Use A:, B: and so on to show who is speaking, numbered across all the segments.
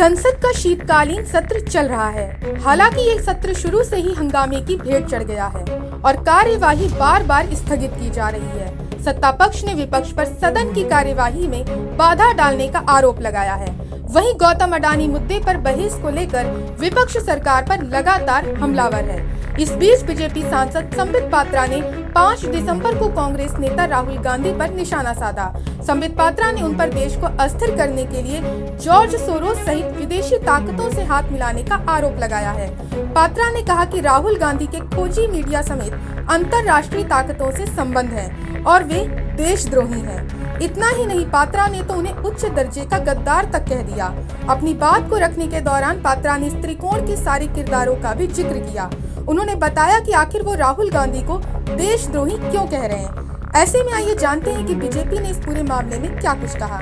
A: संसद का शीतकालीन सत्र चल रहा है। हालांकि ये सत्र शुरू से ही हंगामे की भेंट चढ़ गया है और कार्यवाही बार बार स्थगित की जा रही है। सत्ता पक्ष ने विपक्ष पर सदन की कार्यवाही में बाधा डालने का आरोप लगाया है। वहीं गौतम अडानी मुद्दे पर बहस को लेकर विपक्ष सरकार पर लगातार हमलावर है। इस बीच बीजेपी सांसद संबित पात्रा ने 5 दिसंबर को कांग्रेस नेता राहुल गांधी पर निशाना साधा। संबित पात्रा ने उन पर देश को अस्थिर करने के लिए जॉर्ज सोरोस सहित विदेशी ताकतों से हाथ मिलाने का आरोप लगाया है। पात्रा ने कहा कि राहुल गांधी के खोजी मीडिया समेत अंतर्राष्ट्रीय ताकतों से संबंध है और वे देशद्रोही हैं। इतना ही नहीं, पात्रा ने तो उन्हें उच्च दर्जे का गद्दार तक कह दिया। अपनी बात को रखने के दौरान पात्रा ने इस त्रिकोण के सारे किरदारों का भी जिक्र किया। उन्होंने बताया कि आखिर वो राहुल गांधी को देशद्रोही क्यों कह रहे हैं। ऐसे में आइए जानते हैं कि बीजेपी ने इस पूरे मामले में क्या कुछ कहा।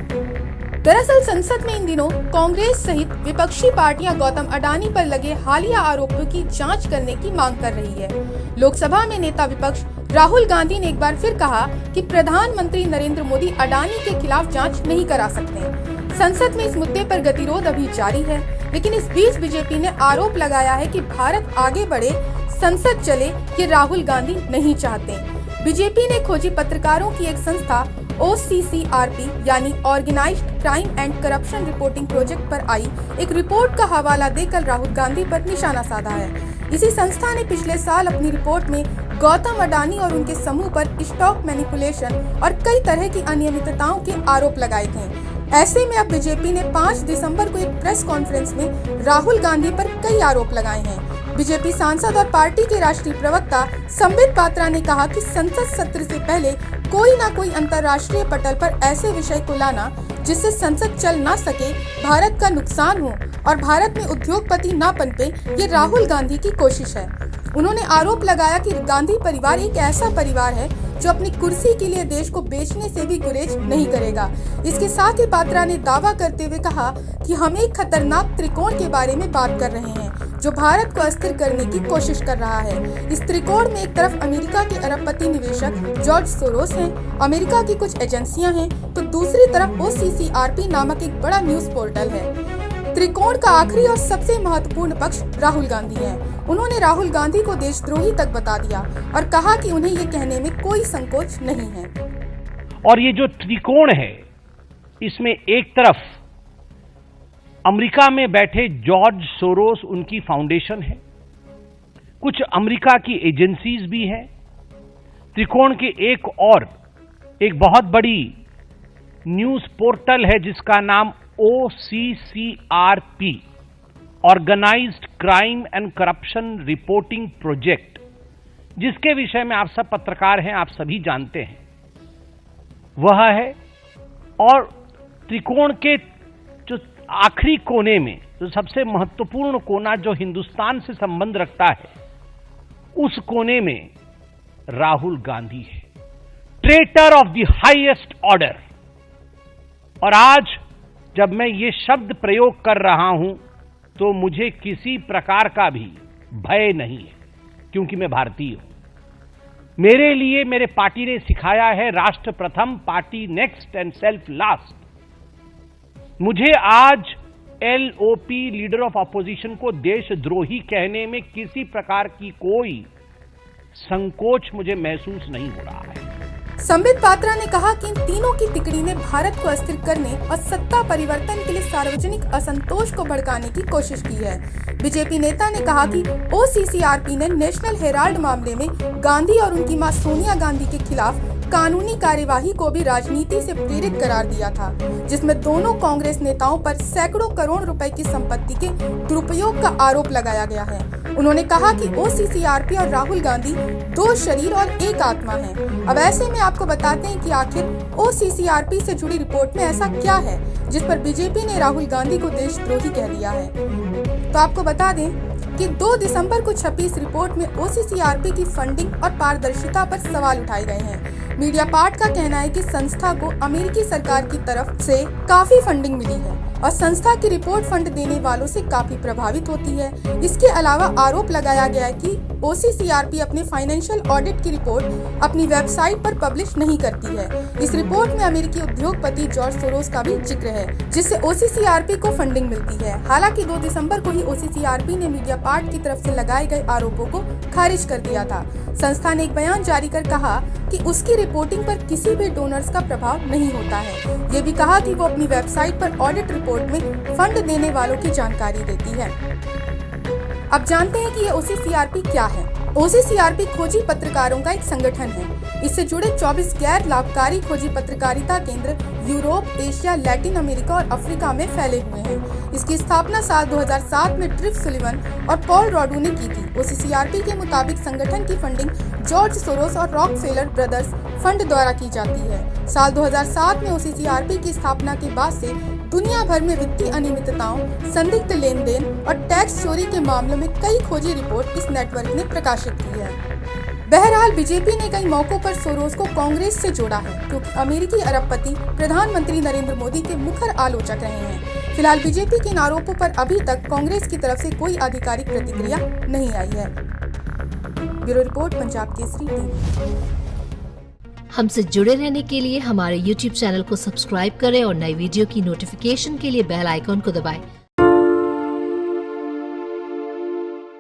A: दरअसल संसद में इन दिनों कांग्रेस सहित विपक्षी पार्टियां गौतम अडानी पर लगे हालिया आरोपों की जांच करने की मांग कर रही है। लोकसभा में नेता विपक्ष राहुल गांधी ने एक बार फिर कहा कि प्रधानमंत्री नरेंद्र मोदी अडानी के खिलाफ जांच नहीं करा सकते। संसद में इस मुद्दे पर गतिरोध अभी जारी है, लेकिन इस बीच बीजेपी ने आरोप लगाया है कि भारत आगे बढ़े, संसद चले, ये राहुल गांधी नहीं चाहते। बीजेपी ने खोजी पत्रकारों की एक संस्था OCCRP यानी organised crime and corruption reporting project पर आई एक रिपोर्ट का हवाला देकर राहुल गांधी पर निशाना साधा है। इसी संस्था ने पिछले साल अपनी रिपोर्ट में गौतम अडानी और उनके समूह पर स्टॉक मैनिपुलेशन और कई तरह की अनियमितताओं के आरोप लगाए थे। ऐसे में अब बीजेपी ने 5 दिसंबर को एक प्रेस कॉन्फ्रेंस में राहुल गांधी पर कई आरोप लगाए हैं। बीजेपी सांसद और पार्टी के राष्ट्रीय प्रवक्ता संबित पात्रा ने कहा कि संसद सत्र से पहले कोई ना कोई अंतर्राष्ट्रीय पटल पर ऐसे विषय को लाना जिससे संसद चल ना सके, भारत का नुकसान हो और भारत में उद्योगपति ना पनपे, ये राहुल गांधी की कोशिश है। उन्होंने आरोप लगाया कि गांधी परिवार एक ऐसा परिवार है जो अपनी कुर्सी के लिए देश को बेचने से भी गुरेज नहीं करेगा। इसके साथ ही पात्रा ने दावा करते हुए कहा कि हम एक खतरनाक त्रिकोण के बारे में बात कर रहे हैं जो भारत को अस्थिर करने की कोशिश कर रहा है। इस त्रिकोण में एक तरफ अमेरिका के अरबपति निवेशक जॉर्ज सोरोस हैं, अमेरिका की कुछ एजेंसियां हैं, तो दूसरी तरफ OCCRP नामक एक बड़ा न्यूज पोर्टल है। त्रिकोण का आखिरी और सबसे महत्वपूर्ण पक्ष राहुल गांधी है। उन्होंने राहुल गांधी को देशद्रोही तक बता दिया और कहा कि उन्हें ये कहने में कोई संकोच नहीं है।
B: और ये जो त्रिकोण है, इसमें एक तरफ अमेरिका में बैठे जॉर्ज सोरोस, उनकी फाउंडेशन है, कुछ अमेरिका की एजेंसीज भी हैं। त्रिकोण के एक बहुत बड़ी न्यूज पोर्टल है जिसका नाम OCCRP, organised crime and corruption reporting project, जिसके विषय में आप सब पत्रकार हैं, आप सभी जानते हैं, वह है। और त्रिकोण के जो आखिरी कोने में, जो सबसे महत्वपूर्ण कोना जो हिंदुस्तान से संबंध रखता है, उस कोने में राहुल गांधी है, traitor of the highest order. और आज जब मैं ये शब्द प्रयोग कर रहा हूं तो मुझे किसी प्रकार का भी भय नहीं है, क्योंकि मैं भारतीय हूं। मेरे लिए मेरे पार्टी ने सिखाया है राष्ट्र प्रथम, party next and self last. मुझे आज LOP, लीडर ऑफ अपोजिशन, को देशद्रोही कहने में किसी प्रकार की कोई संकोच मुझे महसूस नहीं हो रहा है।
A: संबित पात्रा ने कहा कि इन तीनों की तिकड़ी ने भारत को अस्थिर करने और सत्ता परिवर्तन के लिए सार्वजनिक असंतोष को भड़काने की कोशिश की है। बीजेपी नेता ने कहा कि OCCRP ने नेशनल हेराल्ड मामले में गांधी और उनकी मां सोनिया गांधी के खिलाफ कानूनी कार्यवाही को भी राजनीति से प्रेरित करार दिया था, जिसमें दोनों कांग्रेस नेताओं पर सैकड़ों करोड़ रुपए की संपत्ति के दुरुपयोग का आरोप लगाया गया है। उन्होंने कहा कि OCCRP और राहुल गांधी 2 शरीर और एक आत्मा हैं। अब ऐसे में आपको बताते हैं कि आखिर OCCRP से जुड़ी रिपोर्ट में ऐसा क्या है जिस पर बीजेपी ने राहुल गांधी को देशद्रोही कह दिया है। तो आपको बता दें कि 2 दिसंबर को छपी इस रिपोर्ट में OCCRP की फंडिंग और पारदर्शिता पर सवाल उठाए गए हैं। मीडिया पार्ट का कहना है कि संस्था को अमेरिकी सरकार की तरफ से काफी फंडिंग मिली है और संस्था की रिपोर्ट फंड देने वालों से काफी प्रभावित होती है। इसके अलावा आरोप लगाया गया है कि OCCRP अपने फाइनेंशियल ऑडिट की रिपोर्ट अपनी वेबसाइट पर पब्लिश नहीं करती है। इस रिपोर्ट में अमेरिकी उद्योगपति जॉर्ज सोरोस का भी जिक्र है, जिससे OCCRP को फंडिंग मिलती है। हालांकि 2 दिसंबर को ही OCCRP ने मीडियापार्ट की तरफ से लगाए गए आरोपों को खारिज कर दिया था। संस्था ने एक बयान जारी कर कहा कि उसकी रिपोर्टिंग पर किसी भी डोनर्स का प्रभाव नहीं होता है। ये भी कहा कि वो अपनी वेबसाइट पर ऑडिट रिपोर्ट में फंड देने वालों की जानकारी देती है। अब जानते हैं कि ये OCCRP क्या है। OCCRP खोजी पत्रकारों का एक संगठन है। इससे जुड़े 24 गैर लाभकारी खोजी पत्रकारिता केंद्र यूरोप, एशिया, लैटिन अमेरिका और अफ्रीका में फैले हुए हैं। इसकी स्थापना साल 2007 में ट्रिफ सुलिवन और पॉल रॉडू ने की थी। OCCRP के मुताबिक संगठन की फंडिंग जॉर्ज सोरोस और रॉकफेलर ब्रदर्स फंड द्वारा की जाती है। साल 2007 में OCCRP की स्थापना के बाद से दुनिया भर में वित्तीय अनियमितताओं, संदिग्ध लेन देन और टैक्स चोरी के मामलों में कई खोजी रिपोर्ट इस नेटवर्क ने प्रकाशित की है। बहरहाल बीजेपी ने कई मौकों पर सोरोस को कांग्रेस से जोड़ा है, क्योंकि अमेरिकी अरबपति प्रधानमंत्री नरेंद्र मोदी के मुखर आलोचक रहे हैं। फिलहाल बीजेपी के इन आरोपों पर अभी तक कांग्रेस की तरफ से कोई आधिकारिक प्रतिक्रिया नहीं आई है। Bureau report, Punjab Kesari TV.
C: हमसे जुड़े रहने के लिए हमारे YouTube चैनल को सब्सक्राइब करें और नई वीडियो की नोटिफिकेशन के लिए बेल आइकॉन को दबाएं